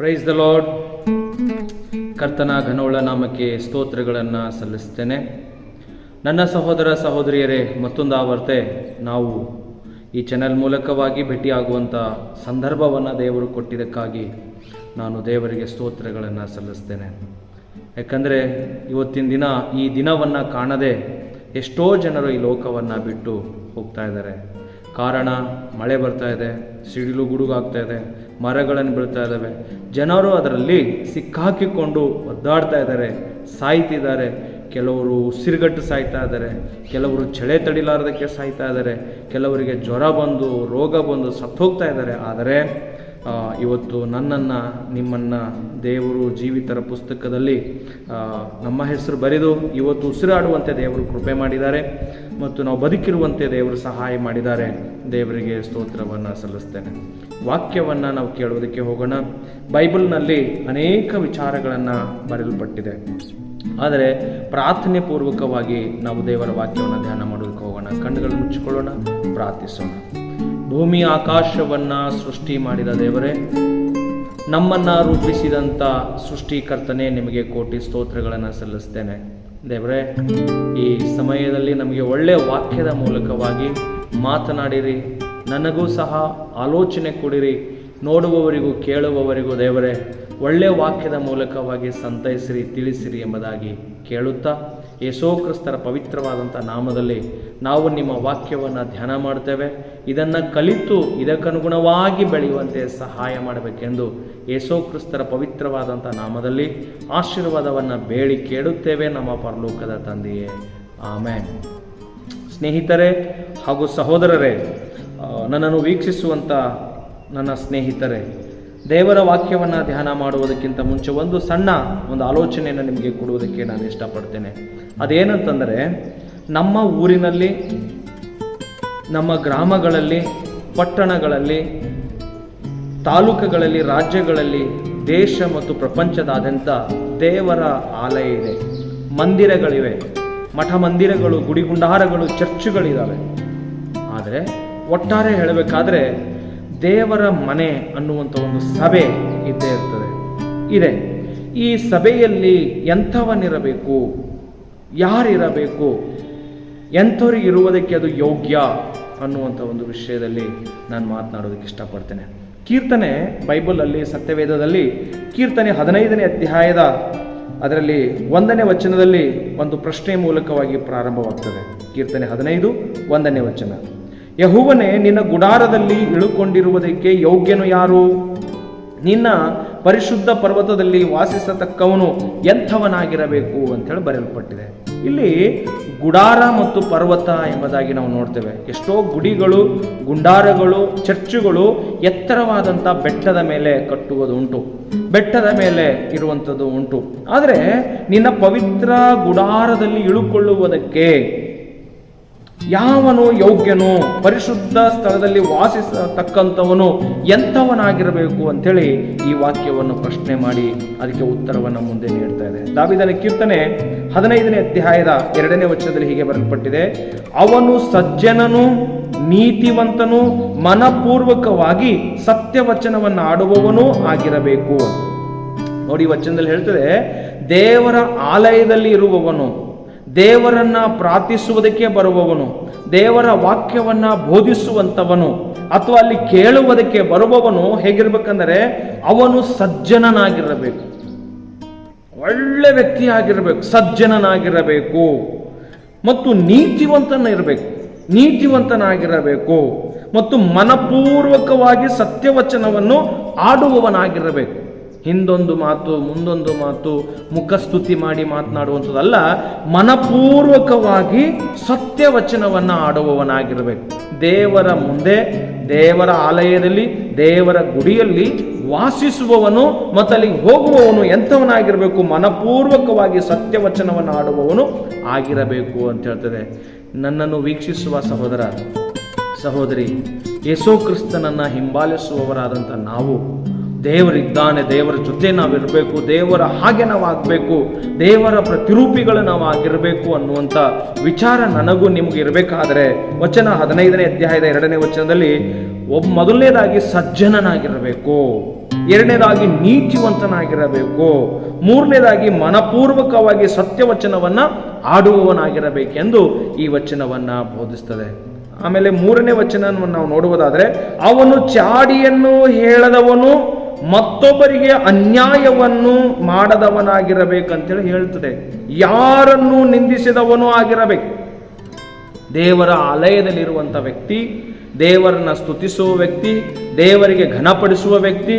Praise the lord. ಕರ್ತನ ಘನವುಳ್ಳ ನಾಮಕ್ಕೆ ಸ್ತೋತ್ರಗಳನ್ನು ಸಲ್ಲಿಸ್ತೇನೆ. ನನ್ನ ಸಹೋದರ ಸಹೋದರಿಯರೇ, ಮತ್ತೊಂದು ಆವರ್ತೆ ನಾವು ಈ ಚಾನೆಲ್ ಮೂಲಕವಾಗಿ ಭೇಟಿಯಾಗುವಂಥ ಸಂದರ್ಭವನ್ನು ದೇವರು ಕೊಟ್ಟಿದ್ದಕ್ಕಾಗಿ ನಾನು ದೇವರಿಗೆ ಸ್ತೋತ್ರಗಳನ್ನು ಸಲ್ಲಿಸ್ತೇನೆ. ಯಾಕಂದರೆ ಇವತ್ತಿನ ದಿನ ಈ ದಿನವನ್ನು ಕಾಣದೆ ಎಷ್ಟೋ ಜನರು ಈ ಲೋಕವನ್ನು ಬಿಟ್ಟು ಹೋಗ್ತಾ ಇದ್ದಾರೆ. ಕಾರಣ, ಮಳೆ ಬರ್ತಾ ಇದೆ, ಸಿಡಿಲು ಗುಡುಗಾಗ್ತಾ ಇದೆ, ಮರಗಳನ್ನು ಬೀಳ್ತಾ ಇದ್ದಾವೆ, ಜನರು ಅದರಲ್ಲಿ ಸಿಕ್ಕಾಕಿಕೊಂಡು ಒದ್ದಾಡ್ತಾ ಇದ್ದಾರೆ, ಸಾಯ್ತಿದ್ದಾರೆ. ಕೆಲವರು ಉಸಿರುಗಟ್ಟು ಸಾಯ್ತಾ ಇದ್ದಾರೆ, ಕೆಲವರು ಚಳಿ ತಡಿಲಾರದಕ್ಕೆ ಸಾಯ್ತಾ ಇದ್ದಾರೆ, ಕೆಲವರಿಗೆ ಜ್ವರ ಬಂದು ರೋಗ ಬಂದು ಸತ್ತೋಗ್ತಾ ಇದ್ದಾರೆ. ಆದರೆ ಇವತ್ತು ನನ್ನನ್ನು ನಿಮ್ಮನ್ನು ದೇವರು ಜೀವಿತರ ಪುಸ್ತಕದಲ್ಲಿ ನಮ್ಮ ಹೆಸರು ಬರೆದು ಇವತ್ತು ಉಸಿರಾಡುವಂತೆ ದೇವರು ಕೃಪೆ ಮಾಡಿದ್ದಾರೆ ಮತ್ತು ನಾವು ಬದುಕಿರುವಂತೆ ದೇವರು ಸಹಾಯ ಮಾಡಿದ್ದಾರೆ. ದೇವರಿಗೆ ಸ್ತೋತ್ರವನ್ನು ಸಲ್ಲಿಸ್ತೇನೆ. ವಾಕ್ಯವನ್ನು ನಾವು ಕೇಳುವುದಕ್ಕೆ ಹೋಗೋಣ. ಬೈಬಲ್ನಲ್ಲಿ ಅನೇಕ ವಿಚಾರಗಳನ್ನು ಬರೆಯಲ್ಪಟ್ಟಿದೆ. ಆದರೆ ಪ್ರಾರ್ಥನೆ ಪೂರ್ವಕವಾಗಿ ನಾವು ದೇವರ ವಾಕ್ಯವನ್ನು ಧ್ಯಾನ ಮಾಡೋದಕ್ಕೆ ಹೋಗೋಣ. ಕಣ್ಣುಗಳನ್ನು ಮುಚ್ಚಿಕೊಳ್ಳೋಣ, ಪ್ರಾರ್ಥಿಸೋಣ. ಭೂಮಿ ಆಕಾಶವನ್ನು ಸೃಷ್ಟಿ ಮಾಡಿದ ದೇವರೇ, ನಮ್ಮನ್ನು ರೂಪಿಸಿದಂಥ ಸೃಷ್ಟಿಕರ್ತನೇ, ನಿಮಗೆ ಕೋಟಿ ಸ್ತೋತ್ರಗಳನ್ನು ಸಲ್ಲಿಸ್ತೇನೆ. ದೇವರೇ, ಈ ಸಮಯದಲ್ಲಿ ನಮಗೆ ಒಳ್ಳೆಯ ವಾಕ್ಯದ ಮೂಲಕವಾಗಿ ಮಾತನಾಡಿರಿ, ನನಗೂ ಸಹ ಆಲೋಚನೆ ಕೊಡಿರಿ, ನೋಡುವವರಿಗೂ ಕೇಳುವವರಿಗೂ ದೇವರೇ ಒಳ್ಳೆಯ ವಾಕ್ಯದ ಮೂಲಕವಾಗಿ ಸಂತೈಸಿರಿ, ತಿಳಿಸಿರಿ ಎಂಬುದಾಗಿ ಕೇಳುತ್ತಾ ಯೇಸು ಕ್ರಿಸ್ತರ ಪವಿತ್ರವಾದಂಥ ನಾಮದಲ್ಲಿ ನಾವು ನಿಮ್ಮ ವಾಕ್ಯವನ್ನು ಧ್ಯಾನ ಮಾಡ್ತೇವೆ. ಇದನ್ನು ಕಲಿತು ಇದಕ್ಕನುಗುಣವಾಗಿ ಬೆಳೆಯುವಂತೆ ಸಹಾಯ ಮಾಡಬೇಕೆಂದು ಯೇಸು ಕ್ರಿಸ್ತರ ಪವಿತ್ರವಾದಂಥ ನಾಮದಲ್ಲಿ ಆಶೀರ್ವಾದವನ್ನು ಬೇಡಿ ಕೇಳುತ್ತೇವೆ, ನಮ್ಮ ಪರಲೋಕದ ತಂದೆಯೇ, ಆಮೆನ್. ಸ್ನೇಹಿತರೆ ಹಾಗೂ ಸಹೋದರರೇ, ನನ್ನನ್ನು ವೀಕ್ಷಿಸುವಂಥ ನನ್ನ ಸ್ನೇಹಿತರೆ, ದೇವರ ವಾಕ್ಯವನ್ನು ಧ್ಯಾನ ಮಾಡುವುದಕ್ಕಿಂತ ಮುಂಚೆ ಒಂದು ಆಲೋಚನೆಯನ್ನು ನಿಮಗೆ ಕೊಡುವುದಕ್ಕೆ ನಾನು ಇಷ್ಟಪಡ್ತೇನೆ. ಅದೇನಂತಂದರೆ, ನಮ್ಮ ಊರಿನಲ್ಲಿ, ನಮ್ಮ ಗ್ರಾಮಗಳಲ್ಲಿ, ಪಟ್ಟಣಗಳಲ್ಲಿ, ತಾಲೂಕುಗಳಲ್ಲಿ, ರಾಜ್ಯಗಳಲ್ಲಿ, ದೇಶ ಮತ್ತು ಪ್ರಪಂಚದಾದ್ಯಂತ ದೇವರ ಆಲಯ ಇದೆ, ಮಂದಿರಗಳಿವೆ, ಮಠ ಮಂದಿರಗಳು, ಗುಡಿಗುಂಡಾರಗಳು, ಚರ್ಚುಗಳಿದ್ದಾವೆ. ಆದರೆ ಒಟ್ಟಾರೆ ಹೇಳಬೇಕಾದ್ರೆ ದೇವರ ಮನೆ ಅನ್ನುವಂಥ ಒಂದು ಸಭೆ ಇದ್ದೇ ಇದೆ. ಈ ಸಭೆಯಲ್ಲಿ ಎಂಥವನಿರಬೇಕು, ಯಾರಿರಬೇಕು, ಎಂಥವ್ರಿಗೆ ಇರುವುದಕ್ಕೆ ಅದು ಯೋಗ್ಯ ಅನ್ನುವಂಥ ಒಂದು ವಿಷಯದಲ್ಲಿ ನಾನು ಮಾತನಾಡೋದಕ್ಕೆ ಇಷ್ಟಪಡ್ತೇನೆ. ಕೀರ್ತನೆ, ಬೈಬಲಲ್ಲಿ ಸತ್ಯವೇದದಲ್ಲಿ ಕೀರ್ತನೆ 15ನೇ ಅಧ್ಯಾಯದ ಅದರಲ್ಲಿ 1ನೇ ವಚನದಲ್ಲಿ ಒಂದು ಪ್ರಶ್ನೆ ಮೂಲಕವಾಗಿ ಪ್ರಾರಂಭವಾಗ್ತದೆ. ಕೀರ್ತನೆ 15:1ನೇ ವಚನ: ಯೆಹೋವನೇ, ನಿನ್ನ ಗುಡಾರದಲ್ಲಿ ಇಳುಕೊಂಡಿರುವುದಕ್ಕೆ ಯೋಗ್ಯನು ಯಾರು? ನಿನ್ನ ಪರಿಶುದ್ಧ ಪರ್ವತದಲ್ಲಿ ವಾಸಿಸತಕ್ಕವನು ಎಂಥವನಾಗಿರಬೇಕು ಅಂತೇಳಿ ಬರೆಯಲ್ಪಟ್ಟಿದೆ. ಇಲ್ಲಿ ಗುಡಾರ ಮತ್ತು ಪರ್ವತ ಎಂಬುದಾಗಿ ನಾವು ನೋಡ್ತೇವೆ. ಎಷ್ಟೋ ಗುಡಿಗಳು, ಗುಂಡಾರಗಳು, ಚರ್ಚುಗಳು ಎತ್ತರವಾದಂಥ ಬೆಟ್ಟದ ಮೇಲೆ ಕಟ್ಟುವುದು ಉಂಟು, ಬೆಟ್ಟದ ಮೇಲೆ ಇರುವಂಥದ್ದು ಉಂಟು. ಆದರೆ ನಿನ್ನ ಪವಿತ್ರ ಗುಡಾರದಲ್ಲಿ ಇಳುಕೊಳ್ಳುವುದಕ್ಕೆ ಯಾವನು ಯೋಗ್ಯನು? ಪರಿಶುದ್ಧ ಸ್ಥಳದಲ್ಲಿ ವಾಸಿಸತಕ್ಕಂಥವನು ಎಂಥವನಾಗಿರಬೇಕು ಅಂತೇಳಿ ಈ ವಾಕ್ಯವನ್ನು ಪ್ರಶ್ನೆ ಮಾಡಿ ಅದಕ್ಕೆ ಉತ್ತರವನ್ನು ಮುಂದೆ ನೀಡ್ತಾ ಇದೆ. ದಾವೀದನ ಕೀರ್ತನೆ 15ನೇ ಅಧ್ಯಾಯದ 2ನೇ ವಚನದಲ್ಲಿ ಹೀಗೆ ಬರೆಯಲ್ಪಟ್ಟಿದೆ: ಅವನು ಸಜ್ಜನನು, ನೀತಿವಂತನು, ಮನಪೂರ್ವಕವಾಗಿ ಸತ್ಯವಚನವನ್ನು ಆಡುವವನೂ ಆಗಿರಬೇಕು. ನೋಡಿ, ವಚನದಲ್ಲಿ ಹೇಳ್ತದೆ, ದೇವರ ಆಲಯದಲ್ಲಿ ಇರುವವನು, ದೇವರನ್ನ ಪ್ರಾರ್ಥಿಸುವುದಕ್ಕೆ ಬರುವವನು, ದೇವರ ವಾಕ್ಯವನ್ನ ಬೋಧಿಸುವಂಥವನು ಅಥವಾ ಅಲ್ಲಿ ಕೇಳುವುದಕ್ಕೆ ಬರುವವನು ಹೇಗಿರ್ಬೇಕಂದರೆ ಅವನು ಸಜ್ಜನನಾಗಿರಬೇಕು, ಒಳ್ಳೆ ವ್ಯಕ್ತಿಯಾಗಿರಬೇಕು, ಸಜ್ಜನನಾಗಿರಬೇಕು ಮತ್ತು ನೀತಿವಂತನಾಗಿರಬೇಕು ಮತ್ತು ಮನಪೂರ್ವಕವಾಗಿ ಸತ್ಯವಚನವನ್ನು ಆಡುವವನಾಗಿರಬೇಕು. ಹಿಂದೊಂದು ಮಾತು ಮುಂದೊಂದು ಮಾತು ಮುಖಸ್ತುತಿ ಮಾಡಿ ಮಾತನಾಡುವಂಥದ್ದಲ್ಲ, ಮನಪೂರ್ವಕವಾಗಿ ಸತ್ಯವಚನವನ್ನು ಆಡುವವನಾಗಿರಬೇಕು. ದೇವರ ಮುಂದೆ, ದೇವರ ಆಲಯದಲ್ಲಿ, ದೇವರ ಗುಡಿಯಲ್ಲಿ ವಾಸಿಸುವವನು ಮತ್ತು ಅಲ್ಲಿಗೆ ಹೋಗುವವನು ಎಂಥವನಾಗಿರಬೇಕು? ಮನಪೂರ್ವಕವಾಗಿ ಸತ್ಯವಚನವನ್ನು ಆಡುವವನು ಆಗಿರಬೇಕು ಅಂತ ಹೇಳ್ತದೆ. ನನ್ನನ್ನು ವೀಕ್ಷಿಸುವ ಸಹೋದರ ಸಹೋದರಿ, ಯೇಸು ಕ್ರಿಸ್ತನನ್ನು ಹಿಂಬಾಲಿಸುವವರಾದಂಥ ನಾವು, ದೇವರಿದ್ದಾನೆ, ದೇವರ ಜೊತೆ ನಾವಿರಬೇಕು, ದೇವರ ಹಾಗೆ ನಾವಾಗಬೇಕು, ದೇವರ ಪ್ರತಿರೂಪಿಗಳು ನಾವು ಆಗಿರಬೇಕು ಅನ್ನುವಂಥ ವಿಚಾರ ನನಗೂ ನಿಮಗೂ ಇರಬೇಕಾದ್ರೆ ವಚನ 15ನೇ ಅಧ್ಯಾಯದ 2ನೇ ವಚನದಲ್ಲಿ ಮೊದಲನೇದಾಗಿ ಸಜ್ಜನನಾಗಿರಬೇಕು. ಎರಡನೇದಾಗಿ ನೀತಿವಂತನಾಗಿರಬೇಕು, ಮೂರನೇದಾಗಿ ಮನಪೂರ್ವಕವಾಗಿ ಸತ್ಯವಚನವನ್ನ ಆಡುವವನಾಗಿರಬೇಕೆಂದು ಈ ವಚನವನ್ನ ಬೋಧಿಸ್ತದೆ. ಆಮೇಲೆ ಮೂರನೇ ವಚನವನ್ನು ನಾವು ನೋಡುವುದಾದ್ರೆ, ಅವನು ಚಾಡಿಯನ್ನು ಹೇಳದವನು ಮತ್ತೊಬ್ಬರಿಗೆ ಅನ್ಯಾಯವನ್ನು ಮಾಡದವನಾಗಿರಬೇಕಂತೇಳಿ ಹೇಳ್ತದೆ. ಯಾರನ್ನು ನಿಂದಿಸಿದವನು ಆಗಿರಬೇಕು. ದೇವರ ಆಲಯದಲ್ಲಿರುವಂಥ ವ್ಯಕ್ತಿ, ದೇವರನ್ನ ಸ್ತುತಿಸುವ ವ್ಯಕ್ತಿ, ದೇವರಿಗೆ ಘನಪಡಿಸುವ ವ್ಯಕ್ತಿ,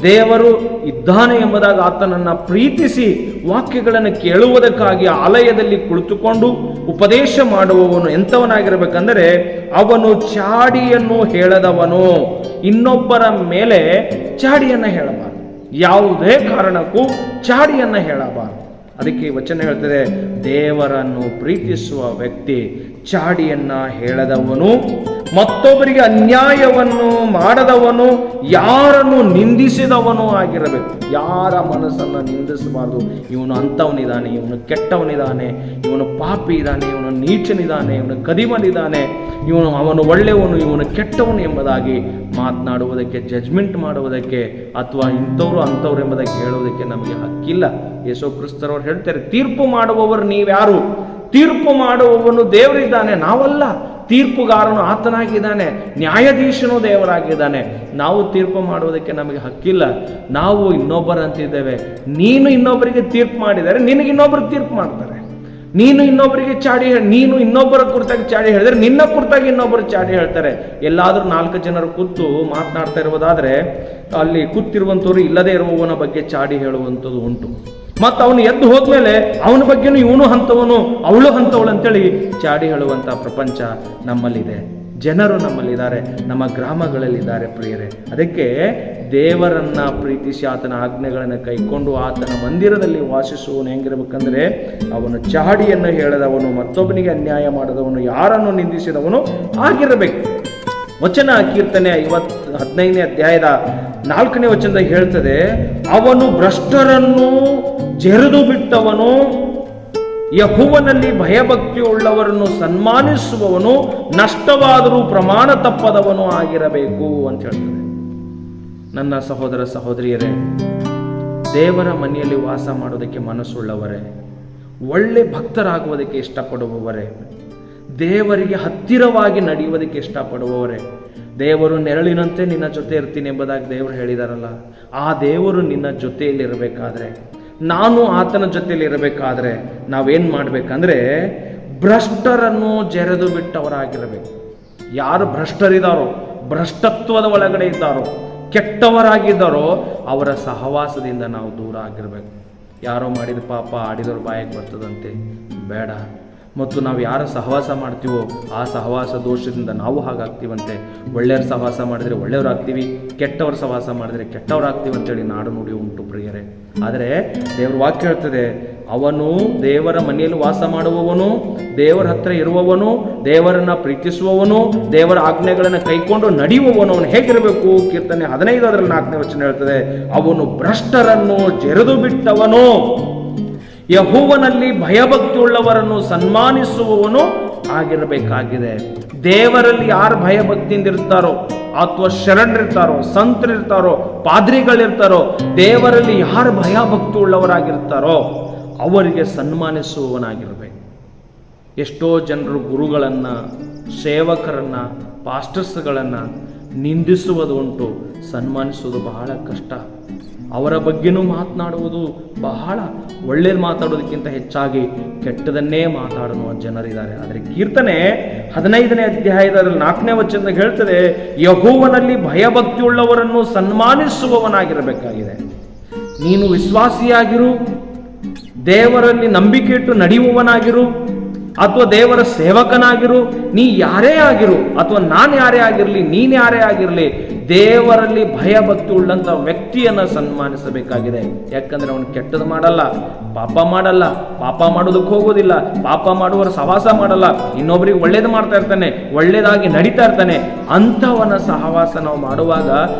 ದೇವರು ಇದ್ದಾನೆ ಎಂಬುದಾಗಿ ಆತನನ್ನು ಪ್ರೀತಿಸಿ ವಾಕ್ಯಗಳನ್ನು ಕೇಳುವುದಕ್ಕಾಗಿ ಆಲಯದಲ್ಲಿ ಕುಳಿತುಕೊಂಡು ಉಪದೇಶ ಮಾಡುವವನು ಎಂಥವನಾಗಿರಬೇಕಂದರೆ, ಅವನು ಚಾಡಿಯನ್ನು ಹೇಳದವನು. ಇನ್ನೊಬ್ಬರ ಮೇಲೆ ಚಾಡಿಯನ್ನು ಹೇಳಬಾರದು, ಯಾವುದೇ ಕಾರಣಕ್ಕೂ ಚಾಡಿಯನ್ನು ಹೇಳಬಾರದು. ಅದಕ್ಕೆ ವಚನ ಹೇಳ್ತದೆ, ದೇವರನ್ನು ಪ್ರೀತಿಸುವ ವ್ಯಕ್ತಿ ಚಾಡಿಯನ್ನ ಹೇಳದವನು, ಮತ್ತೊಬ್ಬರಿಗೆ ಅನ್ಯಾಯವನ್ನು ಮಾಡದವನು, ಯಾರನ್ನು ನಿಂದಿಸಿದವನು ಆಗಿರಬೇಕು. ಯಾರ ಮನಸ್ಸನ್ನು ನಿಂದಿಸಬಾರದು. ಇವನು ಅಂಥವನಿದ್ದಾನೆ, ಇವನು ಕೆಟ್ಟವನಿದ್ದಾನೆ, ಇವನು ಪಾಪಿ ಇದ್ದಾನೆ, ಇವನು ನೀಚನಿದ್ದಾನೆ, ಇವನು ಕದಿಮನಿದ್ದಾನೆ, ಅವನು ಒಳ್ಳೆಯವನು, ಇವನು ಕೆಟ್ಟವನು ಎಂಬುದಾಗಿ ಮಾತನಾಡುವುದಕ್ಕೆ, ಜಡ್ಜ್ಮೆಂಟ್ ಮಾಡುವುದಕ್ಕೆ, ಅಥವಾ ಇಂಥವ್ರು ಅಂಥವ್ರು ಎಂಬುದಾಗಿ ಹೇಳುವುದಕ್ಕೆ ನಮಗೆ ಹಕ್ಕಿಲ್ಲ. ಯೇಸು ಕ್ರಿಸ್ತರವರು ಹೇಳ್ತಾರೆ, ತೀರ್ಪು ಮಾಡುವವರು ನೀವ್ಯಾರು? ತೀರ್ಪು ಮಾಡುವವನು ದೇವರಿದ್ದಾನೆ, ನಾವಲ್ಲ. ತೀರ್ಪುಗಾರನು ಆತನಾಗಿದ್ದಾನೆ, ನ್ಯಾಯಾಧೀಶನು ದೇವರಾಗಿದ್ದಾನೆ. ನಾವು ತೀರ್ಪು ಮಾಡುವುದಕ್ಕೆ ನಮಗೆ ಹಕ್ಕಿಲ್ಲ. ನಾವು ಇನ್ನೊಬ್ಬರಂತಿದ್ದೇವೆ. ನೀನು ಇನ್ನೊಬ್ಬರಿಗೆ ತೀರ್ಪು ಮಾಡಿದರೆ ನಿನಗೆ ಇನ್ನೊಬ್ಬರು ತೀರ್ಪು ಮಾಡ್ತಾರೆ. ನೀನು ಇನ್ನೊಬ್ಬರಿಗೆ ನೀನು ಇನ್ನೊಬ್ಬರ ಕುರಿತಾಗಿ ಚಾಡಿ ಹೇಳಿದರೆ ನಿನ್ನ ಕುರಿತಾಗಿ ಇನ್ನೊಬ್ಬರು ಚಾಡಿ ಹೇಳ್ತಾರೆ. ಎಲ್ಲಾದರೂ 4 ಜನರು ಕೂತು ಮಾತನಾಡ್ತಾ ಇರುವುದಾದ್ರೆ ಅಲ್ಲಿ ಕೂತಿರುವಂಥವ್ರು ಇಲ್ಲದೆ ಇರುವವನ ಬಗ್ಗೆ ಚಾಡಿ ಹೇಳುವಂಥದ್ದು ಉಂಟು. ಮತ್ತು ಅವನು ಎದ್ದು ಹೋದ್ಮೇಲೆ ಅವನ ಬಗ್ಗೆನೂ ಇವನು ಹಂತವನು, ಅವಳು ಹಂತವಳು ಅಂತೇಳಿ ಚಾಡಿ ಹೇಳುವಂಥ ಪ್ರಪಂಚ ನಮ್ಮಲ್ಲಿದೆ. ಜನರು ನಮ್ಮಲ್ಲಿದ್ದಾರೆ, ನಮ್ಮ ಗ್ರಾಮಗಳಲ್ಲಿದ್ದಾರೆ ಪ್ರಿಯರೇ. ಅದಕ್ಕೆ ದೇವರನ್ನ ಪ್ರೀತಿಸಿ ಆತನ ಆಜ್ಞೆಗಳನ್ನು ಕೈಕೊಂಡು ಆತನ ಮಂದಿರದಲ್ಲಿ ವಾಸಿಸುವವನು ಹೆಂಗಿರಬೇಕಂದ್ರೆ, ಅವನು ಚಾಡಿಯನ್ನು ಹೇಳದವನು, ಮತ್ತೊಬ್ಬನಿಗೆ ಅನ್ಯಾಯ ಮಾಡದವನು, ಯಾರನ್ನು ನಿಂದಿಸಿದವನು ಆಗಿರಬೇಕು. ವಚನ ಕೀರ್ತನೆ 15ನೇ ಅಧ್ಯಾಯದ 4ನೇ ವಚನದಾಗ ಹೇಳ್ತದೆ, ಅವನು ಭ್ರಷ್ಟರನ್ನು ಜೆರೆದು ಬಿಟ್ಟವನು, ಯೆಹೋವನಲ್ಲಿ ಭಯಭಕ್ತಿ ಉಳ್ಳವರನ್ನು ಸನ್ಮಾನಿಸುವವನು, ನಷ್ಟವಾದರೂ ಪ್ರಮಾಣ ತಪ್ಪದವನು ಆಗಿರಬೇಕು ಅಂತ ಹೇಳ್ತದೆ. ನನ್ನ ಸಹೋದರ ಸಹೋದರಿಯರೇ, ದೇವರ ಮನೆಯಲ್ಲಿ ವಾಸ ಮಾಡೋದಕ್ಕೆ ಮನಸ್ಸುಳ್ಳವರೇ, ಒಳ್ಳೆ ಭಕ್ತರಾಗುವುದಕ್ಕೆ ಇಷ್ಟಪಡುವವರೇ, ದೇವರಿಗೆ ಹತ್ತಿರವಾಗಿ ನಡೆಯುವುದಕ್ಕೆ ಇಷ್ಟಪಡುವವರೇ, ದೇವರು ನೆರಳಿನಂತೆ ನಿನ್ನ ಜೊತೆ ಇರ್ತೀನಿ ಎಂಬುದಾಗಿ ದೇವರು ಹೇಳಿದಾರಲ್ಲ, ಆ ದೇವರು ನಿನ್ನ ಜೊತೆಯಲ್ಲಿರಬೇಕಾದ್ರೆ, ನಾನು ಆತನ ಜೊತೆಯಲ್ಲಿ ಇರಬೇಕಾದ್ರೆ ನಾವೇನು ಮಾಡಬೇಕಂದ್ರೆ, ಭ್ರಷ್ಟರನ್ನು ಜೆರೆದು ಬಿಟ್ಟವರಾಗಿರಬೇಕು. ಯಾರು ಭ್ರಷ್ಟರಿದ್ದಾರೋ, ಭ್ರಷ್ಟತ್ವದ ಒಳಗಡೆ ಇದ್ದಾರೋ, ಕೆಟ್ಟವರಾಗಿದ್ದಾರೋ ಅವರ ಸಹವಾಸದಿಂದ ನಾವು ದೂರ ಆಗಿರಬೇಕು. ಯಾರೋ ಮಾಡಿದ ಪಾಪ ಆಡಿದವ್ರ ಬಾಯಿಗೆ ಬರ್ತದಂತೆ, ಬೇಡ. ಮತ್ತು ನಾವು ಯಾರ ಸಹವಾಸ ಮಾಡ್ತೀವೋ ಆ ಸಹವಾಸ ದೋಷದಿಂದ ನಾವು ಹಾಗಾಗ್ತೀವಂತೆ. ಒಳ್ಳೆಯವ್ರ ಸಹವಾಸ ಮಾಡಿದರೆ ಒಳ್ಳೆಯವರಾಗ್ತೀವಿ, ಕೆಟ್ಟವ್ರ ಸಹವಾಸ ಮಾಡಿದರೆ ಕೆಟ್ಟವರಾಗ್ತೀವಿ ಅಂತೇಳಿ ನಾಡು ನುಡಿ ಉಂಟು ಪ್ರಿಯರೇ. ಆದರೆ ದೇವರ ವಾಕ್ಯ ಹೇಳ್ತದೆ, ಅವನು ದೇವರ ಮನೆಯಲ್ಲಿ ವಾಸ ಮಾಡುವವನು, ದೇವರ ಹತ್ರ ಇರುವವನು, ದೇವರನ್ನ ಪ್ರೀತಿಸುವವನು, ದೇವರ ಆಜ್ಞೆಗಳನ್ನು ಕೈಕೊಂಡು ನಡೆಯುವವನು ಅವನು ಹೇಗಿರಬೇಕು? ಕೀರ್ತನೆ 15:4ನೇ ವಚನ ಹೇಳ್ತದೆ, ಅವನು ಭ್ರಷ್ಟರನ್ನು ಜೆರೆದು ಬಿಟ್ಟವನು, ಯೆಹೋವನಲ್ಲಿ ಭಯಭಕ್ತಿ ಉಳ್ಳವರನ್ನು ಸನ್ಮಾನಿಸುವವನು ಆಗಿರಬೇಕಾಗಿದೆ. ದೇವರಲ್ಲಿ ಯಾರು ಭಯಭಕ್ತಿಯಿಂದ ಇರ್ತಾರೋ, ಅಥವಾ ಶರಣರಿರ್ತಾರೋ, ಸಂತರಿರ್ತಾರೋ, ಪಾದ್ರಿಗಳಿರ್ತಾರೋ, ದೇವರಲ್ಲಿ ಯಾರು ಭಯಭಕ್ತಿ ಉಳ್ಳವರಾಗಿರ್ತಾರೋ ಅವರಿಗೆ ಸನ್ಮಾನಿಸುವವನಾಗಿರಬೇಕು. ಎಷ್ಟೋ ಜನರು ಗುರುಗಳನ್ನು, ಸೇವಕರನ್ನು, ಪಾಸ್ಟರ್ಸ್ಗಳನ್ನು ನಿಂದಿಸುವುದು ಉಂಟು, ಸನ್ಮಾನಿಸುವುದು ಬಹಳ ಕಷ್ಟ. ಅವರ ಬಗ್ಗೆನೂ ಮಾತನಾಡುವುದು ಬಹಳ ಒಳ್ಳೇದು, ಮಾತಾಡೋದಕ್ಕಿಂತ ಹೆಚ್ಚಾಗಿ ಕೆಟ್ಟದನ್ನೇ ಮಾತಾಡುವ ಜನರಿದ್ದಾರೆ. ಆದರೆ ಕೀರ್ತನೆ 15ನೇ ಅಧ್ಯಾಯದ 4ನೇ ವಚನದಾಗ ಹೇಳ್ತದೆ, ಯೆಹೋವನಲ್ಲಿ ಭಯಭಕ್ತಿ ಉಳ್ಳವರನ್ನು ಸನ್ಮಾನಿಸುವವನಾಗಿರಬೇಕಾಗಿದೆ. ನೀನು ವಿಶ್ವಾಸಿಯಾಗಿರು, ದೇವರಲ್ಲಿ ನಂಬಿಕೆ ಇಟ್ಟು ನಡೆಯುವವನಾಗಿರು, ಅಥವಾ ದೇವರ ಸೇವಕನಾಗಿರು, ನೀ ಯಾರೇ ಆಗಿರು, ಅಥವಾ ನಾನು ಯಾರೇ ಆಗಿರಲಿ, ನೀನು ಯಾರೇ ಆಗಿರಲಿ, ದೇವರಲ್ಲಿ ಭಯಭಕ್ತಿ ಉಳ್ಳಂಥ ವ್ಯಕ್ತಿಯನ್ನು ಸನ್ಮಾನಿಸಬೇಕಾಗಿದೆ. ಯಾಕಂದ್ರೆ ಅವನು ಕೆಟ್ಟದ್ದು ಮಾಡಲ್ಲ, ಪಾಪ ಮಾಡಲ್ಲ, ಪಾಪ ಮಾಡೋದಕ್ಕೆ ಹೋಗೋದಿಲ್ಲ, ಪಾಪ ಮಾಡುವವರ ಸಹವಾಸ ಮಾಡಲ್ಲ, ಇನ್ನೊಬ್ಬರಿಗೆ ಒಳ್ಳೇದು ಮಾಡ್ತಾ ಇರ್ತಾನೆ, ಒಳ್ಳೇದಾಗಿ ನಡೀತಾ ಇರ್ತಾನೆ. ಅಂಥವನ ಸಹವಾಸ ನಾವು ಮಾಡುವಾಗ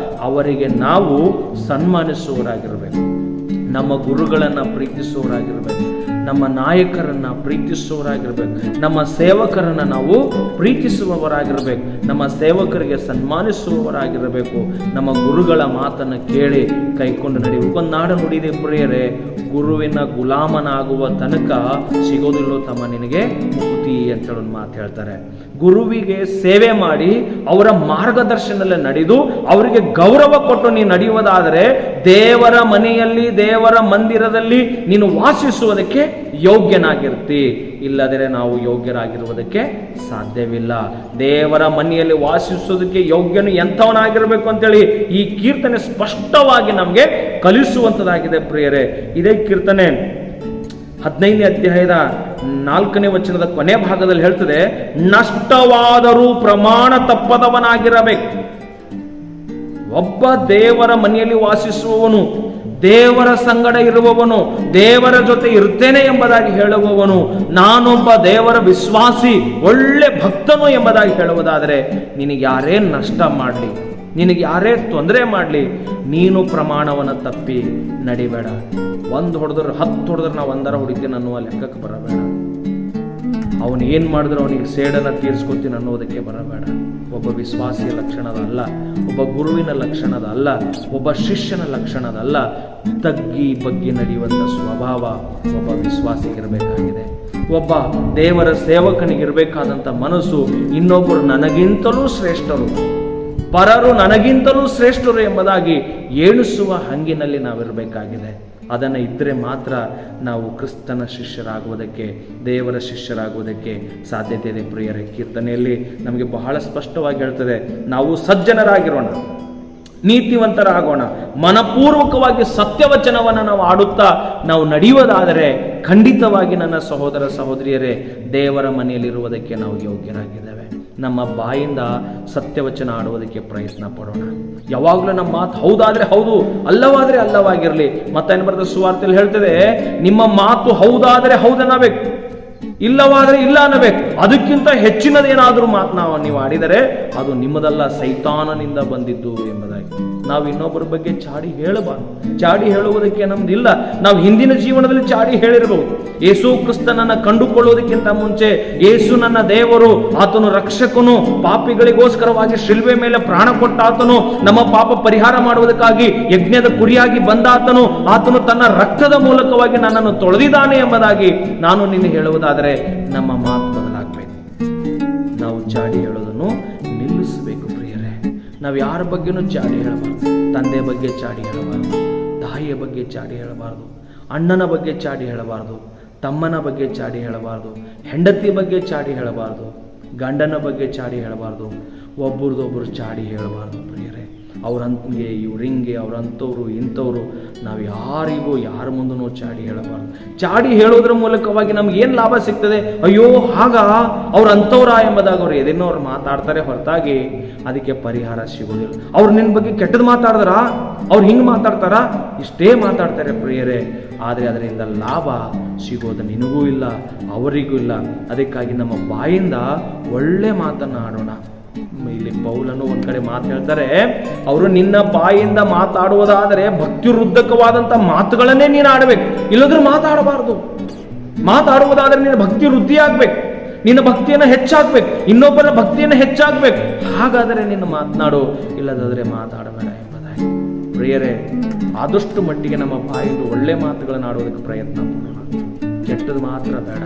ಅವರಿಗೆ ನಾವು ಸನ್ಮಾನಿಸುವವರಾಗಿರಬೇಕು. ನಮ್ಮ ಗುರುಗಳನ್ನು ಪ್ರೀತಿಸುವವರಾಗಿರಬೇಕು. ನಮ್ಮ ನಾಯಕರನ್ನು ಪ್ರೀತಿಸುವವರಾಗಿರ್ಬೇಕು, ನಮ್ಮ ಸೇವಕರನ್ನು ನಾವು ಪ್ರೀತಿಸುವವರಾಗಿರ್ಬೇಕು, ನಮ್ಮ ಸೇವಕರಿಗೆ ಸನ್ಮಾನಿಸುವವರಾಗಿರಬೇಕು, ನಮ್ಮ ಗುರುಗಳ ಮಾತನ್ನು ಕೇಳಿ ಕೈಕೊಂಡು ನಡೆಯುವ. ಒಂದು ನಾಡು ನುಡಿದೆ ಪ್ರಿಯರೇ, ಗುರುವಿನ ಗುಲಾಮನಾಗುವ ತನಕ ಸಿಗೋದಿಲ್ಲೋ ತಮ್ಮ ನಿನಗೆ ಮುಕ್ತಿ ಅಂತೇಳಿ ಒಂದು ಮಾತು ಹೇಳ್ತಾರೆ. ಗುರುವಿಗೆ ಸೇವೆ ಮಾಡಿ ಅವರ ಮಾರ್ಗದರ್ಶನದಲ್ಲಿ ನಡೆದು ಅವರಿಗೆ ಗೌರವ ಕೊಟ್ಟು ನೀನು ನಡೆಯುವುದಾದರೆ ದೇವರ ಮನೆಯಲ್ಲಿ, ದೇವರ ಮಂದಿರದಲ್ಲಿ ನೀನು ವಾಸಿಸುವುದಕ್ಕೆ ಯೋಗ್ಯನಾಗಿರ್ತಿ. ಇಲ್ಲದರೆ ನಾವು ಯೋಗ್ಯರಾಗಿರುವುದಕ್ಕೆ ಸಾಧ್ಯವಿಲ್ಲ. ದೇವರ ಮನೆಯಲ್ಲಿ ವಾಸಿಸುವುದಕ್ಕೆ ಯೋಗ್ಯನು ಎಂಥವನಾಗಿರಬೇಕು ಅಂತೇಳಿ ಈ ಕೀರ್ತನೆ ಸ್ಪಷ್ಟವಾಗಿ ನಮಗೆ ಕಲಿಸುವಂಥದ್ದಾಗಿದೆ ಪ್ರಿಯರೇ. ಇದೇ ಕೀರ್ತನೆ 15ನೇ ಅಧ್ಯಾಯದ 4ನೇ ವಚನದ ಕೊನೆ ಭಾಗದಲ್ಲಿ ಹೇಳ್ತದೆ, ನಷ್ಟವಾದರೂ ಪ್ರಮಾಣ ತಪ್ಪದವನಾಗಿರಬೇಕು. ಒಬ್ಬ ದೇವರ ಮನೆಯಲ್ಲಿ ವಾಸಿಸುವವನು, ದೇವರ ಸಂಗಡ ಇರುವವನು, ದೇವರ ಜೊತೆ ಇರ್ತೇನೆ ಎಂಬುದಾಗಿ ಹೇಳುವವನು, ನಾನೊಬ್ಬ ದೇವರ ವಿಶ್ವಾಸಿ, ಒಳ್ಳೆ ಭಕ್ತನು ಎಂಬುದಾಗಿ ಹೇಳುವುದಾದರೆ ನಿನಗೆ ಯಾರೇ ನಷ್ಟ ಮಾಡಲಿ, ನಿನಗೆ ಯಾರೇ ತೊಂದರೆ ಮಾಡಲಿ, ನೀನು ಪ್ರಮಾಣವನ್ನು ತಪ್ಪಿ ನಡಿಬೇಡ. 1 ಹೊಡೆದ್ರೆ 10 ಹೊಡೆದ್ರೆ ನಾವು 1 ಹೊಡಿತೀನಿ ಅನ್ನುವ ಲೆಕ್ಕಕ್ಕೆ ಬರಬೇಡ. ಅವನು ಏನು ಮಾಡಿದ್ರು ಅವನಿಗೆ ಸೇಡನ್ನು ತೀರಿಸ್ಕೊತೀನಿ ಅನ್ನೋದಕ್ಕೆ ಬರಬೇಡ. ಒಬ್ಬ ವಿಶ್ವಾಸಿಯ ಲಕ್ಷಣದಲ್ಲ, ಒಬ್ಬ ಗುರುವಿನ ಲಕ್ಷಣದಲ್ಲ, ಒಬ್ಬ ಶಿಷ್ಯನ ಲಕ್ಷಣದಲ್ಲ. ತಗ್ಗಿ ಬಗ್ಗಿ ನಡೆಯುವಂಥ ಸ್ವಭಾವ ಒಬ್ಬ ವಿಶ್ವಾಸಿಗಿರಬೇಕಾಗಿದೆ. ಒಬ್ಬ ದೇವರ ಸೇವಕನಿಗಿರಬೇಕಾದಂಥ ಮನಸ್ಸು, ಇನ್ನೊಬ್ಬರು ನನಗಿಂತಲೂ ಶ್ರೇಷ್ಠರು, ಪರರು ನನಗಿಂತಲೂ ಶ್ರೇಷ್ಠರು ಎಂಬುದಾಗಿ ಏಣಿಸುವ ಹಂಗಿನಲ್ಲಿ ನಾವಿರಬೇಕಾಗಿದೆ. ಅದನ್ನು ಇದ್ದರೆ ಮಾತ್ರ ನಾವು ಕ್ರಿಸ್ತನ ಶಿಷ್ಯರಾಗುವುದಕ್ಕೆ, ದೇವರ ಶಿಷ್ಯರಾಗುವುದಕ್ಕೆ ಸಾಧ್ಯತೆ ಇದೆ ಪ್ರಿಯರೇ. ಕೀರ್ತನೆಯಲ್ಲಿ ನಮಗೆ ಬಹಳ ಸ್ಪಷ್ಟವಾಗಿ ಹೇಳ್ತದೆ, ನಾವು ಸಜ್ಜನರಾಗಿರೋಣ, ನೀತಿವಂತರಾಗೋಣ, ಮನಪೂರ್ವಕವಾಗಿ ಸತ್ಯವಚನವನ್ನು ನಾವು ಆಡುತ್ತಾ ನಾವು ನಡೆಯುವುದಾದರೆ ಖಂಡಿತವಾಗಿ ನನ್ನ ಸಹೋದರ ಸಹೋದರಿಯರೇ, ದೇವರ ಮನೆಯಲ್ಲಿರುವುದಕ್ಕೆ ನಾವು ಯೋಗ್ಯರಾಗಿದ್ದೇವೆ. ನಮ್ಮ ಬಾಯಿಂದ ಸತ್ಯವಚನ ಆಡುವುದಕ್ಕೆ ಪ್ರಯತ್ನ ಪಡೋಣ. ಯಾವಾಗಲೂ ನಮ್ಮ ಮಾತು ಹೌದಾದ್ರೆ ಹೌದು, ಅಲ್ಲವಾದ್ರೆ ಅಲ್ಲವಾಗಿರಲಿ. ಮತ್ತೇನು ಬರ್ತದೆ ಸುವಾರ್ತೆಯಲ್ಲಿ ಹೇಳ್ತದೆ, ನಿಮ್ಮ ಮಾತು ಹೌದಾದ್ರೆ ಹೌದನ್ನಬೇಕು, ಇಲ್ಲವಾದರೆ ಇಲ್ಲ ಅನ್ನಬೇಕು. ಅದಕ್ಕಿಂತ ಹೆಚ್ಚಿನದೇನಾದರೂ ಮಾತು ನೀವು ಆಡಿದರೆ ಅದು ನಿಮ್ಮದಲ್ಲ, ಸೈತಾನನಿಂದ ಬಂದಿದ್ದು ಎಂಬುದಾಗಿ. ನಾವು ಇನ್ನೊಬ್ಬರ ಬಗ್ಗೆ ಚಾಡಿ ಹೇಳಬಾರ್ದು. ಚಾಡಿ ಹೇಳುವುದಕ್ಕೆ ನಮ್ದಿಲ್ಲ. ನಾವು ಹಿಂದಿನ ಜೀವನದಲ್ಲಿ ಚಾಡಿ ಹೇಳಿರಬಹುದು. ಯೇಸು ಕ್ರಿಸ್ತನನ್ನು ಕಂಡುಕೊಳ್ಳುವುದಕ್ಕಿಂತ ಮುಂಚೆ ಯೇಸು ನನ್ನ ದೇವರು, ಆತನು ರಕ್ಷಕನು, ಪಾಪಿಗಳಿಗೋಸ್ಕರವಾಗಿ ಶಿಲ್ವೆ ಮೇಲೆ ಪ್ರಾಣ ಕೊಟ್ಟ ಆತನು, ನಮ್ಮ ಪಾಪ ಪರಿಹಾರ ಮಾಡುವುದಕ್ಕಾಗಿ ಯಜ್ಞದ ಕುರಿಯಾಗಿ ಬಂದ ಆತನು ತನ್ನ ರಕ್ತದ ಮೂಲಕವಾಗಿ ನನ್ನನ್ನು ತೊಳೆದಿದ್ದಾನೆ ಎಂಬುದಾಗಿ ನಾನು ನಿನ್ನೆ ಹೇಳುವುದಾದರೆ ನಮ್ಮ ಮಾತು ಬದಲಾಗಬೇಕು. ನಾವು ಚಾಡಿ ಹೇಳೋದನ್ನು ನಿಲ್ಲಿಸಬೇಕು ಪ್ರಿಯರೇ. ನಾವು ಯಾರ ಬಗ್ಗೆನೂ ಚಾಡಿ ಹೇಳಬಾರ್ದು. ತಂದೆ ಬಗ್ಗೆ ಚಾಡಿ ಹೇಳಬಾರ್ದು, ತಾಯಿಯ ಬಗ್ಗೆ ಚಾಡಿ ಹೇಳಬಾರ್ದು, ಅಣ್ಣನ ಬಗ್ಗೆ ಚಾಡಿ ಹೇಳಬಾರ್ದು, ತಮ್ಮನ ಬಗ್ಗೆ ಚಾಡಿ ಹೇಳಬಾರ್ದು, ಹೆಂಡತಿ ಬಗ್ಗೆ ಚಾಡಿ ಹೇಳಬಾರ್ದು, ಗಂಡನ ಬಗ್ಗೆ ಚಾಡಿ ಹೇಳಬಾರ್ದು, ಒಬ್ಬರದೊಬ್ಬರು ಚಾಡಿ ಹೇಳಬಾರ್ದು ಪ್ರಿಯರೇ. ಅವ್ರಂಗೆ ಇವ್ರಿಂಗೆ, ಅವ್ರಂಥವ್ರು ಇಂಥವ್ರು, ನಾವು ಯಾರಿಗೂ ಯಾರ ಮುಂದೂ ಚಾಡಿ ಹೇಳಬಾರ್ದು. ಚಾಡಿ ಹೇಳೋದ್ರ ಮೂಲಕವಾಗಿ ನಮ್ಗೆ ಏನು ಲಾಭ ಸಿಗ್ತದೆ? ಅಯ್ಯೋ ಆಗ ಅವ್ರು ಅಂಥವ್ರ ಎಂಬುದಾಗ ಅವ್ರು ಎದೇನೋ ಅವ್ರು ಮಾತಾಡ್ತಾರೆ ಹೊರತಾಗಿ ಅದಕ್ಕೆ ಪರಿಹಾರ ಸಿಗೋದಿಲ್ಲ. ಅವ್ರು ನಿನ್ನ ಬಗ್ಗೆ ಕೆಟ್ಟದ್ದು ಮಾತಾಡಿದ್ರ, ಅವ್ರು ಹಿಂಗೆ ಮಾತಾಡ್ತಾರ, ಇಷ್ಟೇ ಮಾತಾಡ್ತಾರೆ ಪ್ರಿಯರೇ. ಆದರೆ ಅದರಿಂದ ಲಾಭ ಸಿಗೋದು ನಿನಗೂ ಇಲ್ಲ, ಅವರಿಗೂ ಇಲ್ಲ. ಅದಕ್ಕಾಗಿ ನಮ್ಮ ಬಾಯಿಂದ ಒಳ್ಳೆ ಮಾತನ್ನು ಆಡೋಣ. ಇಲ್ಲಿ ಪೌಲನು ಒಂದ್ ಕಡೆ ಮಾತು ಹೇಳ್ತಾರೆ, ಅವರು ನಿನ್ನ ಬಾಯಿಂದ ಮಾತಾಡುವುದಾದರೆ ಭಕ್ತಿ ವೃದ್ಧಕವಾದಂತ ಮಾತುಗಳನ್ನೇ ನೀನು ಆಡಬೇಕು, ಇಲ್ಲದ್ರೆ ಮಾತಾಡಬಾರ್ದು. ಮಾತಾಡುವುದಾದ್ರೆ ನಿನ್ನ ಭಕ್ತಿ ವೃದ್ಧಿ ಆಗ್ಬೇಕು, ನಿನ್ನ ಭಕ್ತಿಯನ್ನು ಹೆಚ್ಚಾಗ್ಬೇಕು, ಇನ್ನೊಬ್ಬರ ಭಕ್ತಿಯನ್ನು ಹೆಚ್ಚಾಗ್ಬೇಕು. ಹಾಗಾದರೆ ನಿನ್ನ ಮಾತನಾಡು, ಇಲ್ಲದಾದರೆ ಮಾತಾಡಬೇಡ ಎಂಬುದಾಗಿ. ಪ್ರಿಯರೇ, ಆದಷ್ಟು ಮಟ್ಟಿಗೆ ನಮ್ಮ ಬಾಯಿಂದ ಒಳ್ಳೆ ಮಾತುಗಳನ್ನು ಆಡೋದಕ್ಕೆ ಪ್ರಯತ್ನ ಮಾಡೋಣ. ಕೆಟ್ಟದ್ದು ಮಾತ್ರ ಬೇಡ,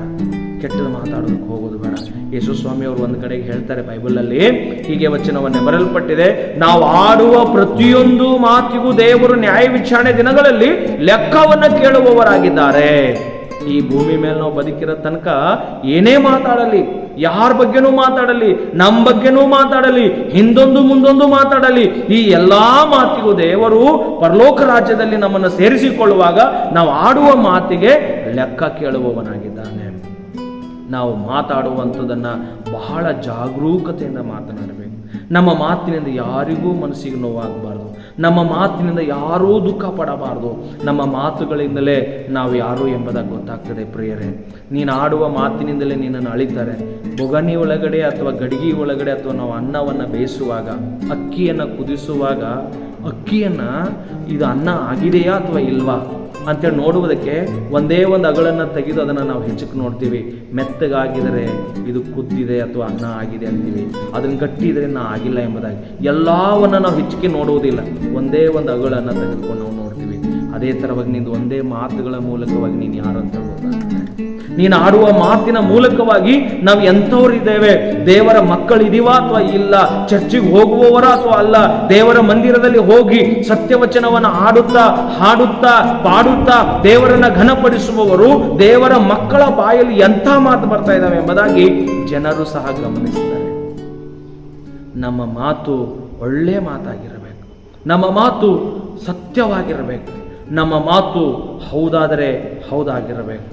ಕೆಟ್ಟದ್ದು ಮಾತಾಡೋದಕ್ಕೆ ಹೋಗೋದು ಬೇಡ. ಯೇಸು ಸ್ವಾಮಿ ಅವರು ಒಂದು ಕಡೆಗೆ ಹೇಳ್ತಾರೆ ಬೈಬಲಲ್ಲಿ, ಹೀಗೆ ವಚನವನ್ನೇ ಬರೆಯಲ್ಪಟ್ಟಿದೆ, ನಾವು ಆಡುವ ಪ್ರತಿಯೊಂದು ಮಾತಿಗೂ ದೇವರು ನ್ಯಾಯ ವಿಚಾರಣೆ ದಿನಗಳಲ್ಲಿ ಲೆಕ್ಕವನ್ನು ಕೇಳುವವರಾಗಿದ್ದಾರೆ. ಈ ಭೂಮಿ ಮೇಲೆ ನಾವು ಬದುಕಿರೋ ತನಕ ಏನೇ ಮಾತಾಡಲಿ, ಯಾರ ಬಗ್ಗೆನೂ ಮಾತಾಡಲಿ, ನಮ್ಮ ಬಗ್ಗೆನೂ ಮಾತಾಡಲಿ, ಹಿಂದೊಂದು ಮುಂದೊಂದು ಮಾತಾಡಲಿ, ಈ ಎಲ್ಲಾ ಮಾತಿಗೂ ದೇವರು ಪರಲೋಕ ರಾಜ್ಯದಲ್ಲಿ ನಮ್ಮನ್ನು ಸೇರಿಸಿಕೊಳ್ಳುವಾಗ ನಾವು ಆಡುವ ಮಾತಿಗೆ ಲೆಕ್ಕ ಕೇಳುವವನಾಗಿದ್ದಾನೆ. ನಾವು ಮಾತಾಡುವಂಥದ್ದನ್ನು ಬಹಳ ಜಾಗರೂಕತೆಯಿಂದ ಮಾತನಾಡಬೇಕು. ನಮ್ಮ ಮಾತಿನಿಂದ ಯಾರಿಗೂ ಮನಸ್ಸಿಗೆ ನೋವಾಗಬಾರ್ದು, ನಮ್ಮ ಮಾತಿನಿಂದ ಯಾರೂ ದುಃಖ ಪಡಬಾರ್ದು. ನಮ್ಮ ಮಾತುಗಳಿಂದಲೇ ನಾವು ಯಾರು ಎಂಬುದಾಗಿ ಗೊತ್ತಾಗ್ತದೆ ಪ್ರಿಯರೇ. ನೀನು ಆಡುವ ಮಾತಿನಿಂದಲೇ ನಿನ್ನನ್ನು ಅಳಿತಾರೆ. ಬೊಗಣಿ ಒಳಗಡೆ ಅಥವಾ ಗಡಿಗೆ ಒಳಗಡೆ ಅಥವಾ ನಾವು ಅನ್ನವನ್ನು ಬೇಯಿಸುವಾಗ, ಅಕ್ಕಿಯನ್ನು ಕುದಿಸುವಾಗ ಅಕ್ಕಿಯನ್ನು ಇದು ಅನ್ನ ಆಗಿದೆಯಾ ಅಥವಾ ಇಲ್ವಾ ಅಂತೇಳಿ ನೋಡುವುದಕ್ಕೆ ಒಂದೇ ಒಂದು ಅಗಳನ್ನು ತೆಗೆದು ಅದನ್ನು ನಾವು ಹೆಚ್ಚಕ್ಕೆ ನೋಡ್ತೀವಿ. ಮೆತ್ತಗಾಗಿದರೆ ಇದು ಕುದ್ದಿದೆ ಅಥವಾ ಅನ್ನ ಆಗಿದೆ ಅಂತೀವಿ. ಅದನ್ನು ಗಟ್ಟಿ ಇದ್ರೆ ನಾ ಆಗಿಲ್ಲ ಎಂಬುದಾಗಿ ಎಲ್ಲವನ್ನು ನಾವು ಹೆಚ್ಚಿಗೆ ನೋಡುವುದಿಲ್ಲ. ಒಂದೇ ಒಂದು ಅಗಳನ್ನು ತೆಗೆದುಕೊಂಡು ನಾವು ನೋಡ್ತೀವಿ. ಅದೇ ಥರವಾಗಿ ನಿಂದು ಒಂದೇ ಮಾತುಗಳ ಮೂಲಕವಾಗಿ ನೀನು ಯಾರು ಅಂತ ಗೊತ್ತಾಗ್ತದೆ. ನೀನು ಆಡುವ ಮಾತಿನ ಮೂಲಕವಾಗಿ ನಾವು ಎಂಥವರಿದ್ದೇವೆ, ದೇವರ ಮಕ್ಕಳಿದೀವಾ ಅಥವಾ ಇಲ್ಲ, ಚರ್ಚಿಗೆ ಹೋಗುವವರ ಅಥವಾ ಅಲ್ಲ, ದೇವರ ಮಂದಿರದಲ್ಲಿ ಹೋಗಿ ಸತ್ಯವಚನವನ್ನು ಆಡುತ್ತಾ ಹಾಡುತ್ತಾ ಪಾಡುತ್ತಾ ದೇವರನ್ನ ಘನಪಡಿಸುವವರು, ದೇವರ ಮಕ್ಕಳ ಬಾಯಲ್ಲಿ ಎಂಥ ಮಾತು ಬರ್ತಾ ಇದ್ದಾವೆ ಎಂಬುದಾಗಿ ಜನರು ಸಹ ಗಮನಿಸ್ತಾರೆ. ನಮ್ಮ ಮಾತು ಒಳ್ಳೆ ಮಾತಾಗಿರಬೇಕು, ನಮ್ಮ ಮಾತು ಸತ್ಯವಾಗಿರಬೇಕು, ನಮ್ಮ ಮಾತು ಹೌದಾದರೆ ಹೌದಾಗಿರಬೇಕು,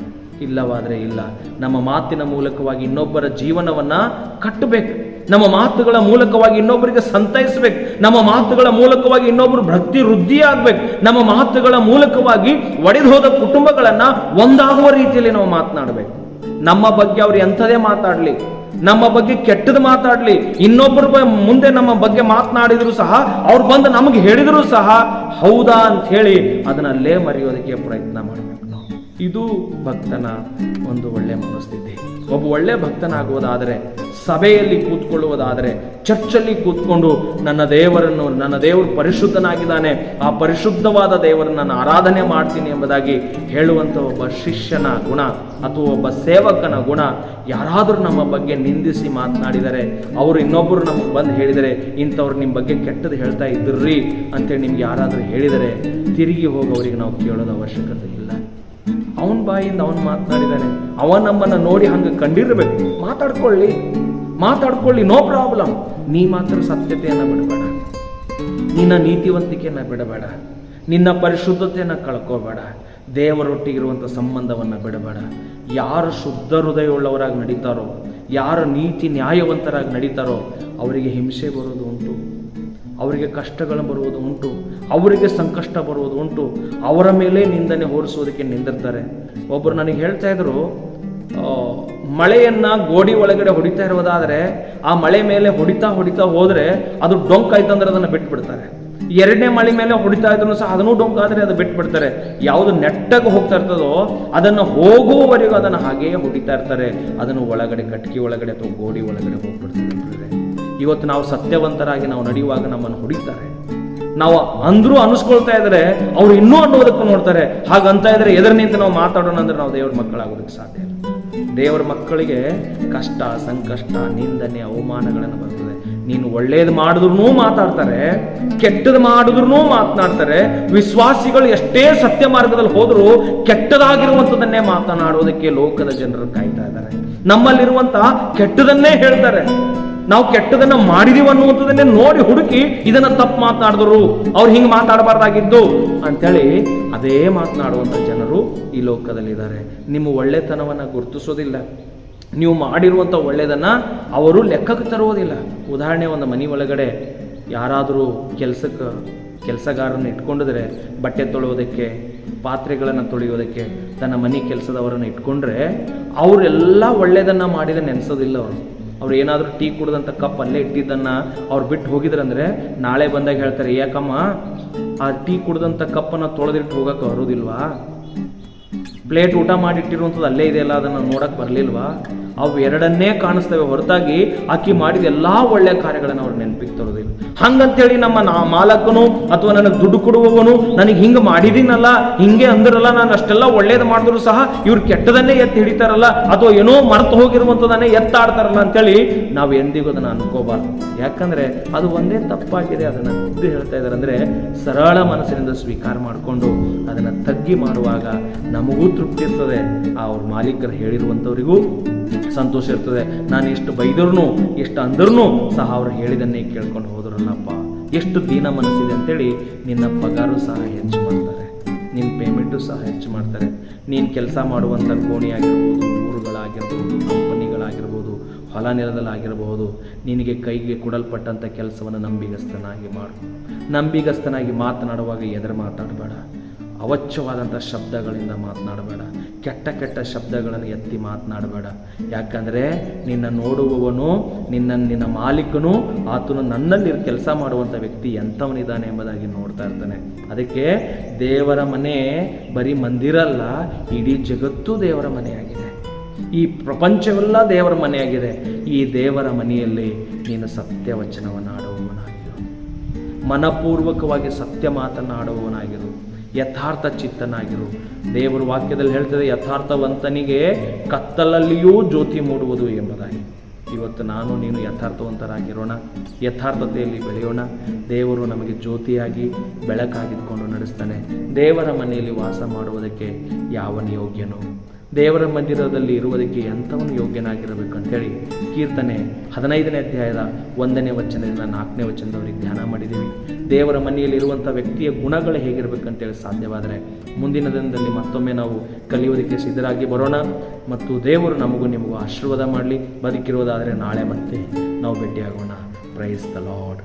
ಇಲ್ಲವಾದರೆ ಇಲ್ಲ. ನಮ್ಮ ಮಾತಿನ ಮೂಲಕವಾಗಿ ಇನ್ನೊಬ್ಬರ ಜೀವನವನ್ನ ಕಟ್ಟಬೇಕು. ನಮ್ಮ ಮಾತುಗಳ ಮೂಲಕವಾಗಿ ಇನ್ನೊಬ್ಬರಿಗೆ ಸಂತೈಸಬೇಕು. ನಮ್ಮ ಮಾತುಗಳ ಮೂಲಕವಾಗಿ ಇನ್ನೊಬ್ಬರು ಭಕ್ತಿ ವೃದ್ಧಿ ಆಗ್ಬೇಕು. ನಮ್ಮ ಮಾತುಗಳ ಮೂಲಕವಾಗಿ ಒಡೆದು ಹೋದ ಕುಟುಂಬಗಳನ್ನ ಒಂದಾಗುವ ರೀತಿಯಲ್ಲಿ ನಾವು ಮಾತನಾಡಬೇಕು. ನಮ್ಮ ಬಗ್ಗೆ ಅವ್ರು ಎಂಥದೇ ಮಾತಾಡ್ಲಿ, ನಮ್ಮ ಬಗ್ಗೆ ಕೆಟ್ಟದ್ದು ಮಾತಾಡ್ಲಿ, ಇನ್ನೊಬ್ಬರ ಮುಂದೆ ನಮ್ಮ ಬಗ್ಗೆ ಮಾತನಾಡಿದ್ರು ಸಹ, ಅವ್ರು ಬಂದು ನಮಗೆ ಹೇಳಿದ್ರು ಸಹ ಹೌದಾ ಅಂತ ಹೇಳಿ ಅದನ್ನಲ್ಲೇ ಮರೆಯೋದಕ್ಕೆ ಪ್ರಯತ್ನ ಮಾಡಬೇಕು. ಇದು ಭಕ್ತನ ಒಂದು ಒಳ್ಳೆ ಮನಸ್ಥಿತಿ. ಒಬ್ಬ ಒಳ್ಳೆ ಭಕ್ತನಾಗುವುದಾದರೆ, ಸಭೆಯಲ್ಲಿ ಕೂತ್ಕೊಳ್ಳುವುದಾದರೆ, ಚರ್ಚಲ್ಲಿ ಕೂತ್ಕೊಂಡು ನನ್ನ ದೇವರು ಪರಿಶುದ್ಧನಾಗಿದ್ದಾನೆ, ಆ ಪರಿಶುದ್ಧವಾದ ದೇವರನ್ನು ನಾನು ಆರಾಧನೆ ಮಾಡ್ತೀನಿ ಎಂಬುದಾಗಿ ಹೇಳುವಂಥ ಒಬ್ಬ ಶಿಷ್ಯನ ಗುಣ ಅಥವಾ ಒಬ್ಬ ಸೇವಕನ ಗುಣ. ಯಾರಾದರೂ ನಮ್ಮ ಬಗ್ಗೆ ನಿಂದಿಸಿ ಮಾತನಾಡಿದರೆ, ಅವರು ಇನ್ನೊಬ್ಬರು ನಮಗೆ ಬಂದು ಹೇಳಿದರೆ, ಇಂಥವ್ರು ನಿಮ್ಮ ಬಗ್ಗೆ ಕೆಟ್ಟದ್ದು ಹೇಳ್ತಾ ಇದ್ದಿರ್ರಿ ಅಂತೇಳಿ ನಿಮ್ಗೆ ಯಾರಾದರೂ ಹೇಳಿದರೆ, ತಿರುಗಿ ಹೋಗೋವರಿಗೆ ನಾವು ಕೇಳೋದು ಅವಶ್ಯಕತೆ ಇಲ್ಲ. ಅವನ ಬಾಯಿಂದ ಅವನು ಮಾತನಾಡಿದ್ದಾನೆ, ಅವನ ನಮ್ಮನ್ನು ನೋಡಿ ಹಂಗೆ ಕಂಡಿರಬೇಕು. ಮಾತಾಡ್ಕೊಳ್ಳಿ, ನೋ ಪ್ರಾಬ್ಲಮ್. ನೀ ಮಾತ್ರ ಸತ್ಯತೆಯನ್ನು ಬಿಡಬೇಡ, ನಿನ್ನ ನೀತಿವಂತಿಕೆಯನ್ನು ಬಿಡಬೇಡ, ನಿನ್ನ ಪರಿಶುದ್ಧತೆಯನ್ನು ಕಳ್ಕೋಬೇಡ, ದೇವರೊಟ್ಟಿಗಿರುವಂಥ ಸಂಬಂಧವನ್ನು ಬಿಡಬೇಡ. ಯಾರು ಶುದ್ಧ ಹೃದಯವುಳ್ಳವರಾಗಿ ನಡೀತಾರೋ, ಯಾರು ನೀತಿ ನ್ಯಾಯವಂತರಾಗಿ ನಡೀತಾರೋ ಅವರಿಗೆ ಹಿಂಸೆ ಬರೋದು ಉಂಟು, ಅವರಿಗೆ ಕಷ್ಟಗಳು ಬರುವುದು ಉಂಟು, ಅವರಿಗೆ ಸಂಕಷ್ಟ ಬರುವುದು ಉಂಟು. ಅವರ ಮೇಲೆ ನಿಂದನೆ ಹೊರಿಸೋದಕ್ಕೆ ನಿಂದಿರ್ತಾರೆ. ಒಬ್ಬರು ನನಗೆ ಹೇಳ್ತಾ ಇದ್ರು, ಮಳೆಯನ್ನ ಗೋಡಿ ಒಳಗಡೆ ಹೊಡಿತಾ ಇರುವುದಾದರೆ ಆ ಮಳೆ ಮೇಲೆ ಹೊಡಿತಾ ಹೋದ್ರೆ ಅದು ಡೊಂಕ್ ಆಯ್ತಂದ್ರೆ ಅದನ್ನು ಬಿಟ್ಟು ಬಿಡ್ತಾರೆ. ಎರಡನೇ ಮಳೆ ಮೇಲೆ ಹೊಡಿತಾ ಇದ್ರು ಸಹ ಅದನ್ನು ಡೊಂಕ್ ಆದರೆ ಅದು ಬಿಟ್ಟು ಬಿಡ್ತಾರೆ. ಯಾವುದು ನೆಟ್ಟಾಗಿ ಹೋಗ್ತಾ ಇರ್ತದೋ ಅದನ್ನು ಹೋಗುವವರೆಗೂ ಅದನ್ನು ಹಾಗೆಯೇ ಹೊಡಿತಾ ಇರ್ತಾರೆ. ಅದನ್ನು ಒಳಗಡೆ ಕಟ್ಕಿ ಒಳಗಡೆ ಅಥವಾ ಗೋಡಿ ಒಳಗಡೆ ಹೋಗ್ಬಿಡ್ತಾರೆ. ಇವತ್ತು ನಾವು ಸತ್ಯವಂತರಾಗಿ ನಾವು ನಡೆಯುವಾಗ ನಮ್ಮನ್ನು ಹೊಡಿತಾರೆ. ನಾವು ಅಂದ್ರೂ ಅನಿಸ್ಕೊಳ್ತಾ ಇದ್ರೆ ಅವ್ರು ಇನ್ನೂ ಅನ್ನೋದಕ್ಕೂ ನೋಡ್ತಾರೆ. ಹಾಗಂತ ಇದ್ರೆ ಎದುರು ನಿಂತು ನಾವು ಮಾತಾಡೋಣ ಅಂದ್ರೆ ನಾವು ದೇವ್ರ ಮಕ್ಕಳಾಗೋದಕ್ಕೆ ಸಾಧ್ಯ ಇಲ್ಲ. ದೇವರ ಮಕ್ಕಳಿಗೆ ಕಷ್ಟ, ಸಂಕಷ್ಟ, ನಿಂದನೆ, ಅವಮಾನಗಳನ್ನು ಬರ್ತದೆ. ನೀನು ಒಳ್ಳೇದು ಮಾಡಿದ್ರು ಮಾತಾಡ್ತಾರೆ, ಕೆಟ್ಟದ್ದು ಮಾಡಿದ್ರು ಮಾತನಾಡ್ತಾರೆ. ವಿಶ್ವಾಸಿಗಳು ಎಷ್ಟೇ ಸತ್ಯ ಮಾರ್ಗದಲ್ಲಿ ಹೋದರೂ ಕೆಟ್ಟದಾಗಿರುವಂಥದ್ದನ್ನೇ ಮಾತನಾಡೋದಕ್ಕೆ ಲೋಕದ ಜನರು ಕಾಯ್ತಾ ಇದ್ದಾರೆ. ನಮ್ಮಲ್ಲಿರುವಂತಹ ಕೆಟ್ಟದನ್ನೇ ಹೇಳ್ತಾರೆ. ನಾವು ಕೆಟ್ಟದನ್ನ ಮಾಡಿದೀವಿ ಅನ್ನುವಂಥದ್ದನ್ನೇ ನೋಡಿ ಹುಡುಕಿ ಇದನ್ನ ತಪ್ಪು ಮಾತನಾಡಿದ್ರು, ಅವ್ರು ಹಿಂಗೆ ಮಾತಾಡಬಾರ್ದಾಗಿದ್ದು ಅಂತೇಳಿ ಅದೇ ಮಾತನಾಡುವಂಥ ಜನರು ಈ ಲೋಕದಲ್ಲಿದ್ದಾರೆ. ನಿಮ್ಮ ಒಳ್ಳೆತನವನ್ನ ಗುರುತಿಸೋದಿಲ್ಲ, ನೀವು ಮಾಡಿರುವಂಥ ಒಳ್ಳೆಯದನ್ನ ಅವರು ಲೆಕ್ಕಕ್ಕೆ ತರುವುದಿಲ್ಲ. ಉದಾಹರಣೆ, ಒಂದು ಮನೆ ಒಳಗಡೆ ಯಾರಾದರೂ ಕೆಲಸಗಾರರನ್ನು ಇಟ್ಕೊಂಡಿದ್ರೆ, ಬಟ್ಟೆ ತೊಳೆಯೋದಕ್ಕೆ, ಪಾತ್ರೆಗಳನ್ನು ತೊಳೆಯೋದಕ್ಕೆ ತನ್ನ ಮನೆ ಕೆಲಸದವರನ್ನು ಇಟ್ಕೊಂಡ್ರೆ ಅವರೆಲ್ಲ ಒಳ್ಳೆಯದನ್ನ ಮಾಡಿದ ನೆನೆಸೋದಿಲ್ಲ. ಅವ್ರು ಏನಾದರೂ ಟೀ ಕುಡ್ದಂಥ ಕಪ್ ಅಲ್ಲೇ ಇಟ್ಟಿದ್ದನ್ನು ಅವ್ರು ಬಿಟ್ಟು ಹೋಗಿದ್ರಂದ್ರೆ ನಾಳೆ ಬಂದಾಗ ಹೇಳ್ತಾರೆ, ಯಾಕಮ್ಮ ಆ ಟೀ ಕುಡ್ದಂಥ ಕಪ್ಪನ್ನು ತೊಳೆದಿಟ್ಟು ಹೋಗಕ್ಕೆ ಬರೋದಿಲ್ವಾ? ಪ್ಲೇಟ್ ಊಟ ಮಾಡಿಟ್ಟಿರುವಂಥದ್ದು ಅಲ್ಲೇ ಇದೆಯಲ್ಲ, ಅದನ್ನು ನೋಡಕ್ಕೆ ಬರಲಿಲ್ವಾ? ಅವು ಎರಡನ್ನೇ ಕಾಣಿಸ್ತವೆ ಹೊರತಾಗಿ ಆಕಿ ಮಾಡಿದ ಎಲ್ಲ ಒಳ್ಳೆ ಕಾರ್ಯಗಳನ್ನು ಅವ್ರು ನೆನಪಿಗೆ ತರೋದಿಲ್ಲ. ಹಂಗಂತೇಳಿ ನಮ್ಮ ಮಾಲಕನು ಅಥವಾ ನನಗೆ ದುಡ್ಡು ಕೊಡುವವನು ನನಗೆ ಹಿಂಗೆ ಮಾಡಿದೀನಲ್ಲ, ಹಿಂಗೆ ಅಂದ್ರಲ್ಲ, ನಾನು ಅಷ್ಟೆಲ್ಲ ಒಳ್ಳೇದು ಮಾಡಿದ್ರು ಸಹ ಇವ್ರು ಕೆಟ್ಟದನ್ನೇ ಎತ್ತಿ ಹಿಡಿತಾರಲ್ಲ, ಅಥವಾ ಏನೋ ಮರೆತು ಹೋಗಿರುವಂಥದ್ದನ್ನೇ ಎತ್ತಾಡ್ತಾರಲ್ಲ ಅಂತೇಳಿ ನಾವು ಎಂದಿಗೂ ಅದನ್ನು ಅನ್ಕೋಬಾರ್ದು. ಯಾಕಂದ್ರೆ ಅದು ಒಂದೇ ತಪ್ಪಾಗಿದೆ. ಅದನ್ನು ಇದು ಹೇಳ್ತಾ ಇದ್ದಾರೆ ಅಂದರೆ ಸರಳ ಮನಸ್ಸಿನಿಂದ ಸ್ವೀಕಾರ ಮಾಡಿಕೊಂಡು ಅದನ್ನು ತಗ್ಗಿ ಮಾಡುವಾಗ ನಮಗೂ ತೃಪ್ತಿ ಇರ್ತದೆ, ಅವ್ರ ಮಾಲೀಕರು ಹೇಳಿರುವಂಥವ್ರಿಗೂ ಸಂತೋಷ ಇರ್ತದೆ. ನಾನು ಎಷ್ಟು ಬೈದ್ರೂ ಎಷ್ಟು ಅಂದ್ರೂ ಸಹ ಅವ್ರು ಹೇಳಿದನ್ನೇ ಕೇಳ್ಕೊಂಡು ಹೋದ್ರಲ್ಲಪ್ಪ, ಎಷ್ಟು ದೀನ ಮನಸ್ಸಿದೆ ಅಂತೇಳಿ ನಿನ್ನ ಪಗಾರು ಸಹ ಹೆಚ್ಚು ಮಾಡ್ತಾರೆ, ನಿನ್ನ ಪೇಮೆಂಟು ಸಹ ಹೆಚ್ಚು ಮಾಡ್ತಾರೆ. ನೀನು ಕೆಲಸ ಮಾಡುವಂಥ ಕೋಣಿ ಆಗಿರ್ಬೋದು, ಊರುಗಳಾಗಿರ್ಬೋದು, ಕಂಪನಿಗಳಾಗಿರ್ಬೋದು, ಹೊಲ ನೆಲದಲ್ಲಾಗಿರಬಹುದು, ನಿನಗೆ ಕೈಗೆ ಕೊಡಲ್ಪಟ್ಟಂಥ ಕೆಲಸವನ್ನು ನಂಬಿಗಸ್ತನಾಗಿ ಮಾಡು. ನಂಬಿಗಸ್ತನಾಗಿ ಮಾತನಾಡುವಾಗ ಎದುರು ಮಾತಾಡಬೇಡ. ಅವಾಚ್ಯವಾದಂಥ ಶಬ್ದಗಳಿಂದ ಮಾತನಾಡಬೇಡ, ಕೆಟ್ಟ ಕೆಟ್ಟ ಶಬ್ದಗಳನ್ನು ಎತ್ತಿ ಮಾತನಾಡಬೇಡ. ಯಾಕಂದರೆ ನಿನ್ನ ನೋಡುವವನು, ನಿನ್ನ ಮಾಲೀಕನು, ಆತನು ನನ್ನಲ್ಲಿ ಕೆಲಸ ಮಾಡುವಂಥ ವ್ಯಕ್ತಿ ಎಂಥವನಿದ್ದಾನೆ ಎಂಬುದಾಗಿ ನೋಡ್ತಾ ಇರ್ತಾನೆ. ಅದಕ್ಕೆ ದೇವರ ಮನೆ ಬರೀ ಮಂದಿರ ಅಲ್ಲ, ಇಡೀ ಜಗತ್ತು ದೇವರ ಮನೆಯಾಗಿದೆ. ಈ ಪ್ರಪಂಚವೆಲ್ಲ ದೇವರ ಮನೆಯಾಗಿದೆ. ಈ ದೇವರ ಮನೆಯಲ್ಲಿ ನೀನು ಸತ್ಯವಚನವನ್ನು ಆಡುವವನಾಗಿರು, ಮನಪೂರ್ವಕವಾಗಿ ಸತ್ಯ ಮಾತನಾಡುವವನಾಗಿರು, ಯಥಾರ್ಥ ಚಿತ್ತನಾಗಿರು. ದೇವರ ವಾಕ್ಯದಲ್ಲಿ ಹೇಳ್ತದೆ, ಯಥಾರ್ಥವಂತನಿಗೆ ಕತ್ತಲಲ್ಲಿಯೂ ಜ್ಯೋತಿ ಮೂಡುವುದು ಎಂಬುದಾಗಿ. ಇವತ್ತು ನಾನು ನೀನು ಯಥಾರ್ಥವಂತರಾಗಿರೋಣ, ಯಥಾರ್ಥತೆಯಲ್ಲಿ ಬೆಳೆಯೋಣ. ದೇವರು ನಮಗೆ ಜ್ಯೋತಿಯಾಗಿ ಬೆಳಕಾಗಿದ್ಕೊಂಡು ನಡೆಸ್ತಾನೆ. ದೇವರ ಮನೆಯಲ್ಲಿ ವಾಸ ಮಾಡುವುದಕ್ಕೆ ಯಾವನು ಯೋಗ್ಯನು? ದೇವರ ಮಂದಿರದಲ್ಲಿ ಇರುವುದಕ್ಕೆ ಎಂಥವನು ಯೋಗ್ಯನಾಗಿರಬೇಕಂತೇಳಿ ಕೀರ್ತನೆ 15ನೇ ಅಧ್ಯಾಯದ 1ನೇ ವಚನದಿಂದ 4ನೇ ವಚನದವರೆಗೆ ಧ್ಯಾನ ಮಾಡಿದ್ದೀವಿ. ದೇವರ ಮನೆಯಲ್ಲಿ ಇರುವಂಥ ವ್ಯಕ್ತಿಯ ಗುಣಗಳು ಹೇಗಿರಬೇಕಂತೇಳಿ ಸಾಧ್ಯವಾದರೆ ಮುಂದಿನ ದಿನದಲ್ಲಿ ಮತ್ತೊಮ್ಮೆ ನಾವು ಕಲಿಯೋದಕ್ಕೆ ಸಿದ್ಧರಾಗಿ ಬರೋಣ. ಮತ್ತು ದೇವರು ನಮಗೂ ನಿಮಗೂ ಆಶೀರ್ವಾದ ಮಾಡಲಿ. ಬದುಕಿರುವುದಾದರೆ ನಾಳೆ ಮತ್ತೆ ನಾವು ಭೇಟಿಯಾಗೋಣ. Praise the lord.